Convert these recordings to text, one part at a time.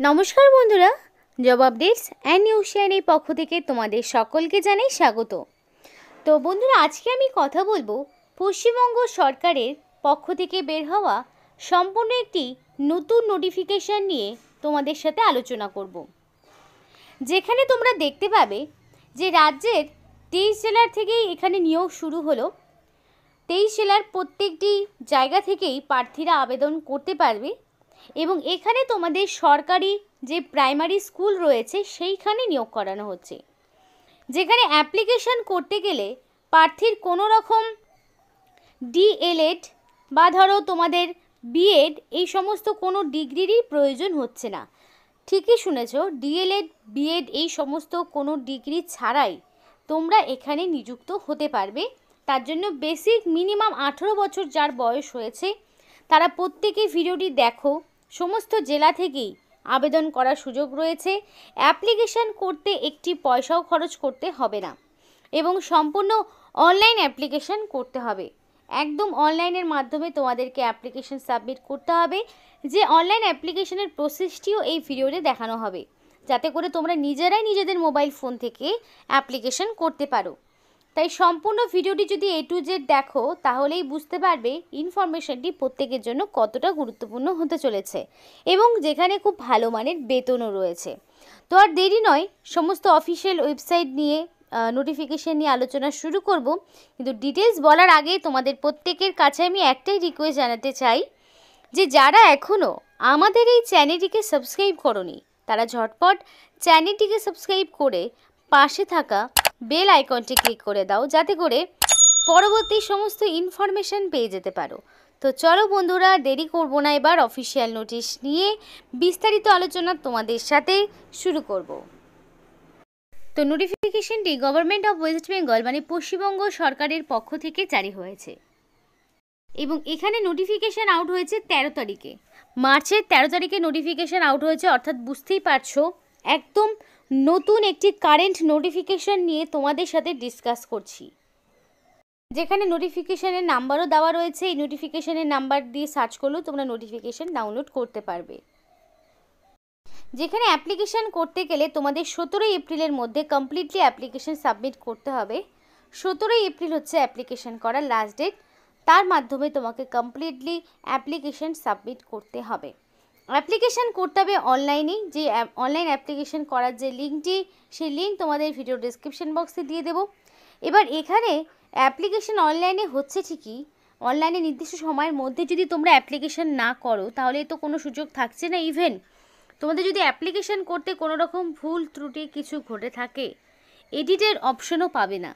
নমস্কার বন্ধুরা, job updates and নিউশিয়ানের পক্ষ থেকে তোমাদের সকলকে জানাই স্বাগত। তো বন্ধুরা, আজকে আমি কথা বলবো পশ্চিমবঙ্গ সরকারের পক্ষ থেকে বের হওয়া সম্পূর্ণ একটি নতুন নোটিফিকেশান নিয়ে তোমাদের সাথে আলোচনা করব। যেখানে তোমরা দেখতে পাবে যে রাজ্যের 23 জেলার থেকেই এখানে নিয়োগ শুরু হলো। 23 জেলার প্রত্যেকটি জায়গা থেকেই প্রার্থীরা আবেদন করতে পারবে এবং এখানে তোমাদের সরকারি যে প্রাইমারি স্কুল রয়েছে সেইখানে নিয়োগ করানো হচ্ছে। যেখানে অ্যাপ্লিকেশন করতে গেলে প্রার্থীর কোনো রকম ডিএলএড বা ধরো তোমাদের বিএড এই সমস্ত কোনো ডিগ্রিরই প্রয়োজন হচ্ছে না। ঠিকই শুনেছ, ডিএলএড বিএড এই সমস্ত কোনো ডিগ্রি ছাড়াই তোমরা এখানে নিযুক্ত হতে পারবে। তার জন্য বেসিক মিনিমাম 18 বছর যার বয়স হয়েছে তারা প্রত্যেকেই ভিডিওটি দেখো। সমস্ত জেলা থেকেই আবেদন করার সুযোগ রয়েছে। অ্যাপ্লিকেশন করতে একটি পয়সাও খরচ করতে হবে না এবং সম্পূর্ণ অনলাইন অ্যাপ্লিকেশন করতে হবে। একদম অনলাইনের মাধ্যমে তোমাদেরকে অ্যাপ্লিকেশন সাবমিট করতে হবে। যে অনলাইন অ্যাপ্লিকেশনের প্রসেসটিও এই ভিডিওতে দেখানো হবে, যাতে করে তোমরা নিজেরাই নিজেদের মোবাইল ফোন থেকে অ্যাপ্লিকেশন করতে পারো। তাই সম্পূর্ণ ভিডিওটি যদি A to Z দেখো তাহলেই বুঝতে পারবে ইনফরমেশনটি প্রত্যেকের জন্য কতটা গুরুত্বপূর্ণ হতে চলেছে এবং যেখানে খুব ভালো মানের বেতনও রয়েছে। তো আর দেরি নয়, সমস্ত অফিসিয়াল ওয়েবসাইট নিয়ে নোটিফিকেশন নিয়ে আলোচনা শুরু করব। কিন্তু ডিটেলস বলার আগে তোমাদের প্রত্যেকের কাছে আমি একটাই রিকোয়েস্ট জানাতে চাই যে যারা এখনও আমাদের এই চ্যানেলটিকে সাবস্ক্রাইব করোনি তারা ঝটপট চ্যানেলটিকে সাবস্ক্রাইব করে পাশে থাকা বেল আইকনটি ক্লিক করে দাও, যাতে করে পরবর্তী সমস্ত ইনফরমেশন পেয়ে যেতে পারো। তো চলো বন্ধুরা, দেরি করব না, এবার অফিসিয়াল নোটিশ নিয়ে বিস্তারিত আলোচনা তোমাদের সাথে শুরু করব। তো নোটিফিকেশনটি গভর্নমেন্ট অফ ওয়েস্ট বেঙ্গল মানে পশ্চিমবঙ্গ সরকারের পক্ষ থেকে জারি হয়েছে এবং এখানে নোটিফিকেশান আউট হয়েছে 13 তারিখে, মার্চের 13 তারিখে নোটিফিকেশান আউট হয়েছে। অর্থাৎ বুঝতেই পারছো একদম নতুন একটি কারেন্ট নোটিফিকেশান নিয়ে তোমাদের সাথে ডিসকাস করছি। যেখানে নোটিফিকেশানের নাম্বারও দেওয়া রয়েছে, এই নোটিফিকেশানের নাম্বার দিয়ে সার্চ করলেও তোমরা নোটিফিকেশান ডাউনলোড করতে পারবে। যেখানে অ্যাপ্লিকেশান করতে গেলে তোমাদের 17 এপ্রিলের মধ্যে কমপ্লিটলি অ্যাপ্লিকেশান সাবমিট করতে হবে। 17 এপ্রিল হচ্ছে অ্যাপ্লিকেশান করার লাস্ট ডেট। তার মাধ্যমে তোমাকে কমপ্লিটলি অ্যাপ্লিকেশান সাবমিট করতে হবে। অ্যাপ্লিকেশান করতে হবে অনলাইনে। যে অনলাইন অ্যাপ্লিকেশান করার যে লিঙ্কটি, সেই লিঙ্ক তোমাদের ভিডিও ডিসক্রিপশন বক্সে দিয়ে দেবো। এবার এখানে অ্যাপ্লিকেশান অনলাইনে হচ্ছে ঠিকই, অনলাইনে নির্দিষ্ট সময়ের মধ্যে যদি তোমরা অ্যাপ্লিকেশান না করো তাহলে তো কোনো সুযোগ থাকছে না। ইভেন তোমাদের যদি অ্যাপ্লিকেশান করতে কোনো রকম ভুল ত্রুটি কিছু ঘটে থাকে, এডিটের অপশনও পাবে না।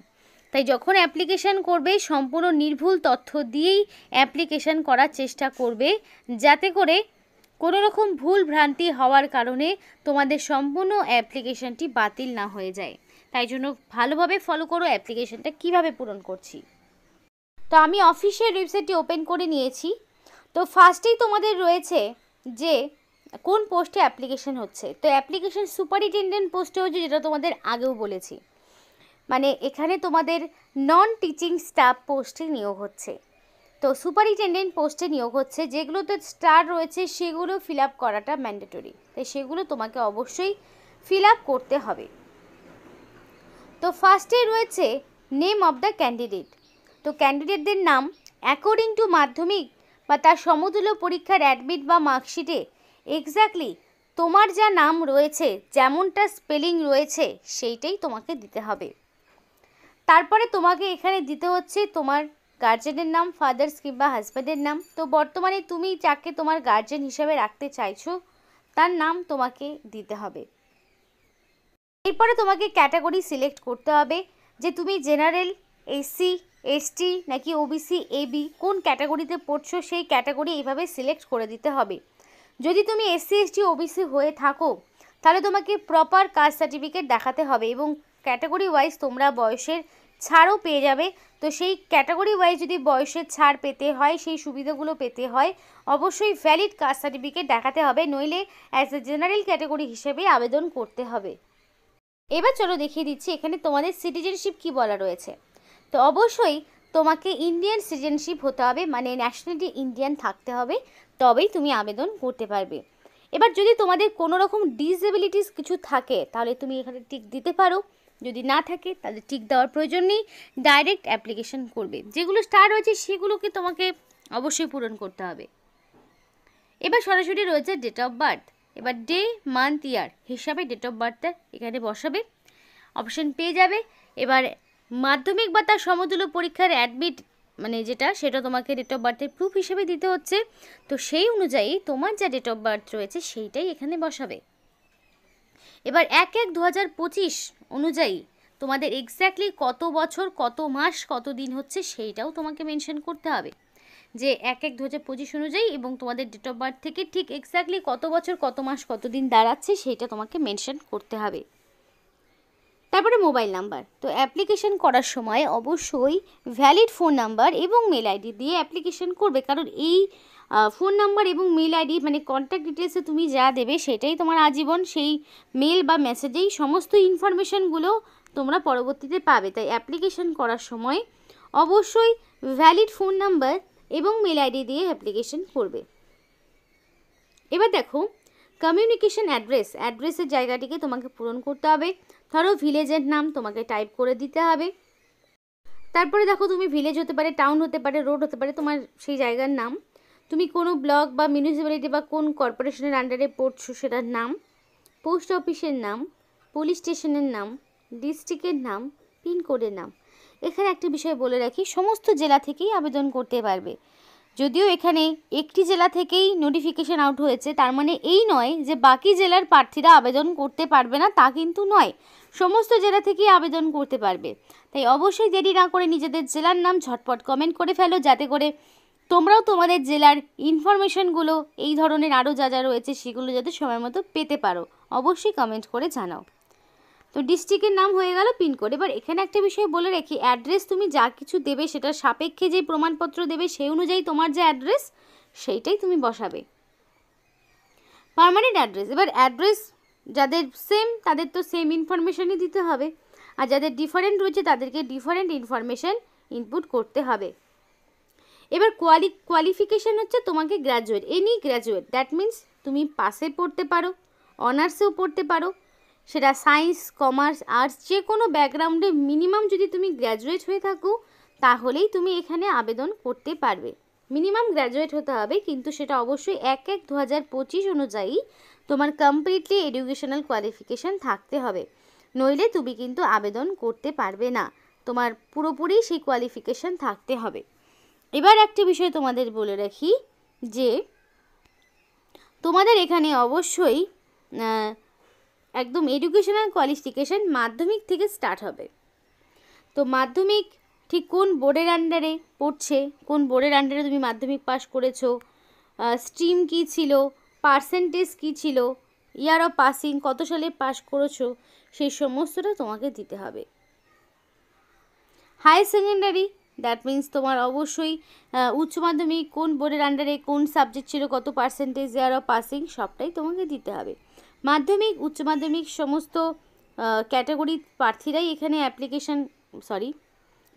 তাই যখন অ্যাপ্লিকেশান করবে সম্পূর্ণ নির্ভুল তথ্য দিয়েই অ্যাপ্লিকেশান করার চেষ্টা করবে, যাতে করে কোনো রকম ভুল ভ্রান্তি হওয়ার কারণে তোমাদের সম্পূর্ণ অ্যাপ্লিকেশানটি বাতিল না হয়ে যায়। তাই জন্য ভালোভাবে ফলো করো অ্যাপ্লিকেশানটা কিভাবে পূরণ করছি। তো আমি অফিসিয়াল ওয়েবসাইটটি ওপেন করে নিয়েছি। তো ফার্স্টেই তোমাদের রয়েছে যে কোন পোস্টে অ্যাপ্লিকেশান হচ্ছে। তো অ্যাপ্লিকেশান সুপারিনটেনডেন্ট পোস্টে হচ্ছে, যেটা তোমাদের আগেও বলেছি। মানে এখানে তোমাদের নন টিচিং স্টাফ পোস্টে নিয়োগ হচ্ছে। তো সুপারিনটেনডেন্ট পোস্টে নিয়োগ হচ্ছে। যেগুলোতে স্টার রয়েছে সেগুলো ফিল আপ করাটা ম্যান্ডেটরি, তাই সেগুলো তোমাকে অবশ্যই ফিল আপ করতে হবে। তো ফার্স্টে রয়েছে নেম অফ দ্য ক্যান্ডিডেট। তো ক্যান্ডিডেটদের নাম অ্যাকর্ডিং টু মাধ্যমিক বা তার সমতুল্য পরীক্ষার অ্যাডমিট বা মার্কশিটে এক্স্যাক্টলি তোমার যা নাম রয়েছে, যেমনটা স্পেলিং রয়েছে সেইটাই তোমাকে দিতে হবে। তারপরে তোমাকে এখানে দিতে হচ্ছে তোমার গার্জেনের নাম, ফাদার্স কিংবা হাজব্যান্ডের নাম। তো বর্তমানে তুমি যাকে তোমার গার্জেন হিসেবে রাখতে চাইছো তার নাম তোমাকে দিতে হবে। এরপরে তোমাকে ক্যাটাগরি সিলেক্ট করতে হবে যে তুমি জেনারেল, এসসি, এসটি নাকি ওবিসি, এবি কোন ক্যাটাগরিতে পড়ছো, সেই ক্যাটাগরি এইভাবে সিলেক্ট করে দিতে হবে। যদি তুমি এসসি, এসটি, ওবিসি হয়ে থাকো তাহলে তোমাকে প্রপার কাস্ট সার্টিফিকেট দেখাতে হবে এবং ক্যাটাগরি ওয়াইজ তোমরা বয়সের ছাড়ও পেয়ে যাবে। তো সেই ক্যাটাগরি ওয়াইজ যদি বয়সের ছাড় পেতে হয়, সেই সুবিধাগুলো পেতে হয়, অবশ্যই ভ্যালিড কাস্ট সার্টিফিকেট দেখাতে হবে, নইলে অ্যাজ এ জেনারেল ক্যাটাগরি হিসেবে আবেদন করতে হবে। এবার চলো দেখিয়ে দিচ্ছি এখানে তোমাদের সিটিজেনশিপ কি বলা রয়েছে। তো অবশ্যই তোমাকে ইন্ডিয়ান সিটিজেনশিপ হতে হবে, মানে ন্যাশনালিটি ইন্ডিয়ান থাকতে হবে, তবেই তুমি আবেদন করতে পারবে। এবার যদি তোমাদের কোনো রকম ডিসএবিলিটিস কিছু থাকে তাহলে তুমি এখানে টিক দিতে পারো, যদি না থাকে তাহলে টিক দেওয়ার প্রয়োজন নেই, ডাইরেক্ট অ্যাপ্লিকেশন করবে। যেগুলো স্টার রয়েছে সেগুলোকে তোমাকে অবশ্যই পূরণ করতে হবে। এবার সরাসরি রয়েছে ডেট অফ বার্থ। এবার ডে, মান্থ, ইয়ার হিসাবে ডেট অফ বার্থটা এখানে বসাবে, অপশন পেয়ে যাবে। এবার মাধ্যমিক বা তার সমতুল্য পরীক্ষার অ্যাডমিট মানে সেটা তোমাকে ডেট অফ বার্থের প্রুফ হিসেবে দিতে হচ্ছে। তো সেই অনুযায়ী তোমার যা ডেট অফ বার্থ রয়েছে সেইটাই এখানে বসাবে। এবার 1/1/2025 অনুযায়ী তোমাদের এক্স্যাক্টলি কত বছর, কত মাস, কত দিন হচ্ছে সেইটাও তোমাকে মেনশন করতে হবে, যে 1/1/2025 অনুযায়ী এবং তোমাদের ডেট অফ বার্থ থেকে ঠিক এক্স্যাক্টলি কত বছর, কত মাস, কত দিন দাঁড়াচ্ছে সেইটা তোমাকে মেনশন করতে হবে। তারপরে মোবাইল নাম্বার। তো অ্যাপ্লিকেশন করার সময় অবশ্যই ভ্যালিড ফোন নাম্বার এবং মেল আইডি দিয়ে অ্যাপ্লিকেশন করবে, কারণ এই ফোন নাম্বার এবং মেল আইডি মানে কন্ট্যাক্ট ডিটেলসে তুমি যা দেবে সেটাই তোমার আজীবন সেই মেল বা মেসেজেই সমস্ত ইনফরমেশনগুলো তোমরা পরবর্তীতে পাবে। তাই অ্যাপ্লিকেশন করার সময় অবশ্যই ভ্যালিড ফোন নাম্বার এবং মেল আইডি দিয়ে অ্যাপ্লিকেশন করবে। এবার দেখো কমিউনিকেশন অ্যাড্রেসের জায়গাটিকে তোমাকে পূরণ করতে হবে। ধরো ভিলেজের নাম তোমাকে টাইপ করে দিতে হবে। তারপরে দেখো তুমি ভিলেজ হতে পারে, টাউন হতে পারে, রোড হতে পারে, তোমার সেই জায়গার নাম, তুমি কোনো ব্লক বা মিউনিসিপ্যালিটি বা কোন কর্পোরেশনের আন্ডারে পড়ছো সেটার নাম, পোস্ট অফিসের নাম, পুলিশ স্টেশনের নাম, ডিস্ট্রিক্টের নাম, পিনকোডের নাম। এখানে একটা বিষয় বলে রাখি, সমস্ত জেলা থেকেই আবেদন করতে পারবে। যদিও এখানে একটি জেলা থেকেই নোটিফিকেশন আউট হয়েছে, তার মানে এই নয় যে বাকি জেলার প্রার্থীরা আবেদন করতে পারবে না, তা কিন্তু নয়, সমস্ত জেলা থেকেই আবেদন করতে পারবে। তাই অবশ্যই দেরি না করে নিজেদের জেলার নাম ঝটপট কমেন্ট করে ফেলো, যাতে করে তোমরাও তোমাদের জেলার ইনফরমেশনগুলো এই ধরনের আরও যা যা রয়েছে সেগুলো যাতে সময় মতো পেতে পারো, অবশ্যই কমেন্ট করে জানাও। তো ডিস্ট্রিক্টের নাম হয়ে গেল, পিনকোড। এবার এখানে একটা বিষয় বলে রাখি, অ্যাড্রেস তুমি যা কিছু দেবে সেটার সাপেক্ষে যে প্রমাণপত্র দেবে সেই অনুযায়ী তোমার যে অ্যাড্রেস সেইটাই তুমি বসাবে। Permanent address. এবার অ্যাড্রেস যাদের সেম তাদের তো সেম ইনফরমেশনই দিতে হবে, আর যাদের ডিফারেন্ট রয়েছে তাদেরকে ডিফারেন্ট ইনফরমেশন ইনপুট করতে হবে। এবার কোয়ালিফিকেশান হচ্ছে তোমাকে graduate, any graduate, that means তুমি পাসে পড়তে পারো, অনার্সেও পড়তে পারো, সেটা সায়েন্স, কমার্স, আর্টস, যে কোনো ব্যাকগ্রাউন্ডে মিনিমাম যদি তুমি গ্র্যাজুয়েট হয়ে থাকো তাহলেই তুমি এখানে আবেদন করতে পারবে। মিনিমাম গ্র্যাজুয়েট হতে হবে, কিন্তু সেটা অবশ্যই 1/1/2025 অনুযায়ী তোমার কমপ্লিটলি এডুকেশনাল কোয়ালিফিকেশান থাকতে হবে, নইলে তুমি কিন্তু আবেদন করতে পারবে না, তোমার পুরোপুরি সেই কোয়ালিফিকেশান থাকতে হবে। এবার একটা বিষয় তোমাদের বলে রাখি যে তোমাদের এখানে অবশ্যই একদম এডুকেশনাল কোয়ালিফিকেশান মাধ্যমিক থেকে স্টার্ট হবে। তো মাধ্যমিক ঠিক কোন বোর্ডের আন্ডারে পড়ছে, কোন বোর্ডের আন্ডারে তুমি মাধ্যমিক পাস করেছো, স্ট্রিম কী ছিল, পার্সেন্টেজ কী ছিল, ইয়ার অফ পাসিং কত সালে পাস করেছো, সেই সমস্তটা তোমাকে দিতে হবে। হায়ার সেকেন্ডারি, দ্যাট মিন্স তোমার অবশ্যই উচ্চ মাধ্যমিক কোন বোর্ডের আন্ডারে কোন সাবজেক্ট ছিল, কত পার্সেন্টেজ, ইয়ার অফ পাসিং সবটাই তোমাকে দিতে হবে। মাধ্যমিক, উচ্চ মাধ্যমিক সমস্ত ক্যাটাগরির প্রার্থীরাই এখানে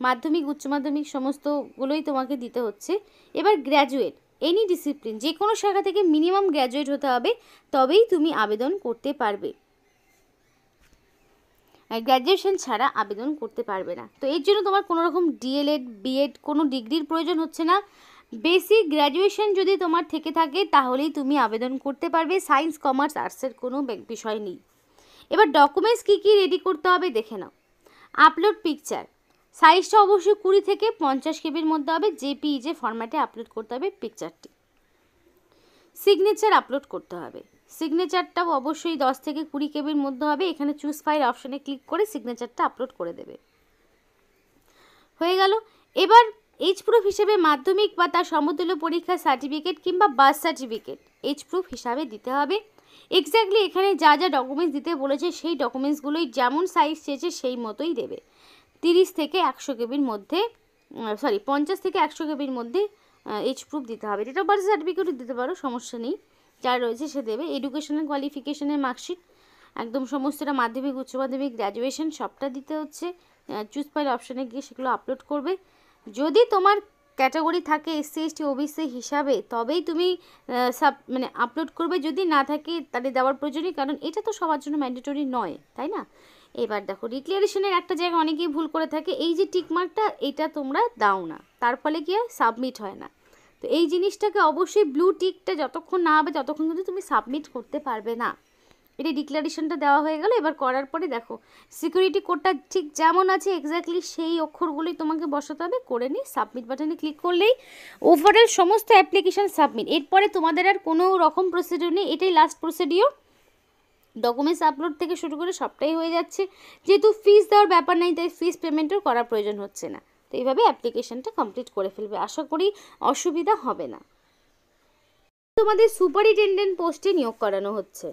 মাধ্যমিক, উচ্চ মাধ্যমিক সমস্তগুলোই তোমাকে দিতে হচ্ছে। এবার গ্র্যাজুয়েট, এনি ডিসিপ্লিন, যে কোনো শাখা থেকে মিনিমাম গ্র্যাজুয়েট হতে হবে, তবেই তুমি আবেদন করতে পারবে, গ্র্যাজুয়েশন ছাড়া আবেদন করতে পারবে না। তো এর জন্য তোমার কোনো রকম ডিএলএড, বিএড কোনো ডিগ্রির প্রয়োজন হচ্ছে না, বেসিক গ্র্যাজুয়েশন যদি তোমার থেকে থাকে তাহলেই তুমি আবেদন করতে পারবে, সায়েন্স, কমার্স, আর্টসের কোনো বিষয় নেই। এবার ডকুমেন্টস কী কী রেডি করতে হবে দেখে নাও। আপলোড পিকচার, সাইজটা অবশ্যই 20 থেকে 50 কেবির মধ্যে হবে, জেপিইজে ফরম্যাটে আপলোড করতে হবে পিকচারটি। সিগনেচার আপলোড করতে হবে, সিগনেচারটাও অবশ্যই 10 থেকে 20 কেবির মধ্যে হবে, এখানে চুজ ফাইল অপশানে ক্লিক করে সিগনেচারটা আপলোড করে দেবে, হয়ে গেল। এবার এজ প্রুফ হিসেবে মাধ্যমিক বা তার সমতুল্য পরীক্ষার সার্টিফিকেট কিংবা বার্থ সার্টিফিকেট এজ প্রুফ হিসাবে দিতে হবে। এক্স্যাক্টলি এখানে যা যা ডকুমেন্টস দিতে বলেছে সেই ডকুমেন্টসগুলোই যেমন সাইজ চেয়েছে সেই মতোই দেবে। 30 থেকে 100 কেবির মধ্যে 50 থেকে 100 কেবির মধ্যে এজ প্রুফ দিতে হবে। ডেট অফ বার্থ সার্টিফিকেটও দিতে পারো, সমস্যা নেই, যা রয়েছে সে দেবে। এডুকেশনাল কোয়ালিফিকেশনের মার্কশিট একদম সমস্তটা, মাধ্যমিক, উচ্চ মাধ্যমিক, গ্র্যাজুয়েশন সবটা দিতে হচ্ছে। চুজ ফাইল অপশানে গিয়ে সেগুলো আপলোড করবে। যদি তোমার ক্যাটাগরি থাকে এসসি এসটি ওবিসি হিসাবে তবেই তুমি আপলোড করবে, যদি না থাকে তাহলে দেওয়ার প্রয়োজনই, কারণ এটা তো সবার জন্য ম্যান্ডেটরি নয়, তাই না? এবার দেখো ডিক্লারেশনের একটা জায়গায় অনেকেই ভুল করে থাকে, এই যে টিকমার্কটা এটা তোমরা দাও না, তার ফলে কি হয় সাবমিট হয় না। তো এই জিনিসটাকে অবশ্যই ব্লু টিকটা যতক্ষণ না হবে ততক্ষণ কিন্তু তুমি সাবমিট করতে পারবে না। এটা ডিক্লারেশনটা দেওয়া হয়ে গেল। এবার করার পরে দেখো সিকিউরিটি কোডটা ঠিক যেমন আছে এক্স্যাক্টলি সেই অক্ষরগুলোই তোমাকে বসাতে হবে, করে নিয়ে সাবমিট বাটনে ক্লিক করলেই ওভারঅল সমস্ত অ্যাপ্লিকেশান সাবমিট। এরপরে তোমাদের আর কোনো রকম প্রসিডিওর নেই, এটাই লাস্ট প্রসিডিওর। ডকুমেন্টস আপলোড থেকে শুরু করে সবটাই হয়ে যাচ্ছে, যেহেতু ফিস দেওয়ার ব্যাপার নাই তাই ফিস পেমেন্টও করার প্রয়োজন হচ্ছে না। তো এইভাবে অ্যাপ্লিকেশানটা কমপ্লিট করে ফেলবে, আশা করি অসুবিধা হবে না। তোমাদের সুপারিনটেনডেন্ট পোস্টে নিয়োগ করানো হচ্ছে।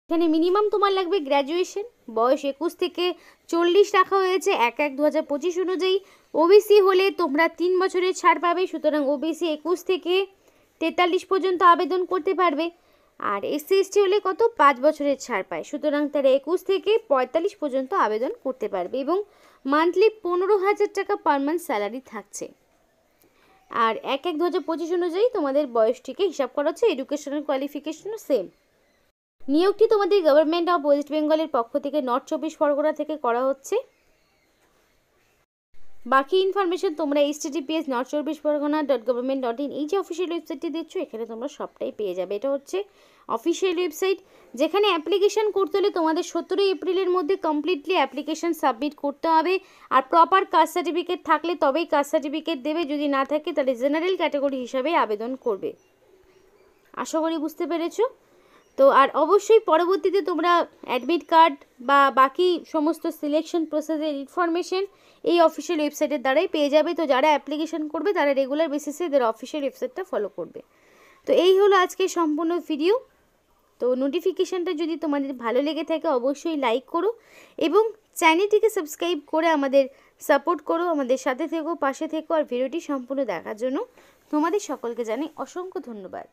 এখানে মিনিমাম তোমার লাগবে গ্র্যাজুয়েশন, বয়স 21 থেকে 40 রাখা হয়েছে 1/1/2025 অনুযায়ী। ওবিসি হলে তোমরা 3 বছরের ছাড় পাবে, সুতরাং ওবিসি 21 থেকে 43 পর্যন্ত আবেদন করতে পারবে। আর এসসি এসটি হলে কত 5 বছরের ছাড় পায়, সুতরাং তারা 21 থেকে 45 পর্যন্ত আবেদন করতে পারবে এবং মান্থলি 15,000 টাকা পার মান্থ স্যালারি থাকছে। আর 1/1/2025 অনুযায়ী তোমাদের বয়সটিকে হিসাব করা হচ্ছে, এডুকেশনাল কোয়ালিফিকেশনও সেম। নিয়োগটি তোমাদের গভর্নমেন্ট অফ ওয়েস্ট বেঙ্গলের পক্ষ থেকে নর্থ 24 পরগনা থেকে করা হচ্ছে। বাকি ইনফরমেশন তোমরা https.north24pargana.government.in এই যে অফিসিয়াল ওয়েবসাইটটি দেখছো এখানে তোমরা সবটাই পেয়ে যাবে। এটা হচ্ছে অফিসিয়াল ওয়েবসাইট, যেখানে অ্যাপ্লিকেশন করতে হলে তোমাদের 17 এপ্রিলের মধ্যে কমপ্লিটলি অ্যাপ্লিকেশন সাবমিট করতে হবে। আর প্রপার কাস্ট সার্টিফিকেট থাকলে তবেই কাস্ট সার্টিফিকেট দেবে, যদি না থাকে তাহলে জেনারেল ক্যাটাগরি হিসাবে আবেদন করবে। আশা করি বুঝতে পেরেছো। তো আর অবশ্যই পরবর্তীতে তোমরা অ্যাডমিট কার্ড বা বাকি সমস্ত সিলেকশন প্রসেসের ইনফরমেশন এই অফিসিয়াল ওয়েবসাইটের দ্বারাই পেয়ে যাবে। তো যারা অ্যাপ্লিকেশন করবে তারা রেগুলার বেসিসে এদের অফিসিয়াল ওয়েবসাইটটা ফলো করবে। তো এই হলো আজকে সম্পূর্ণ ভিডিও। তো নোটিফিকেশানটা যদি তোমাদের ভালো লেগে থাকে অবশ্যই লাইক করো এবং চ্যানেলটিকে সাবস্ক্রাইব করে আমাদের সাপোর্ট করো, আমাদের সাথে থেকো, পাশে থেকো। আর ভিডিওটি সম্পূর্ণ দেখার জন্য তোমাদের সকলকে জানাই অসংখ্য ধন্যবাদ।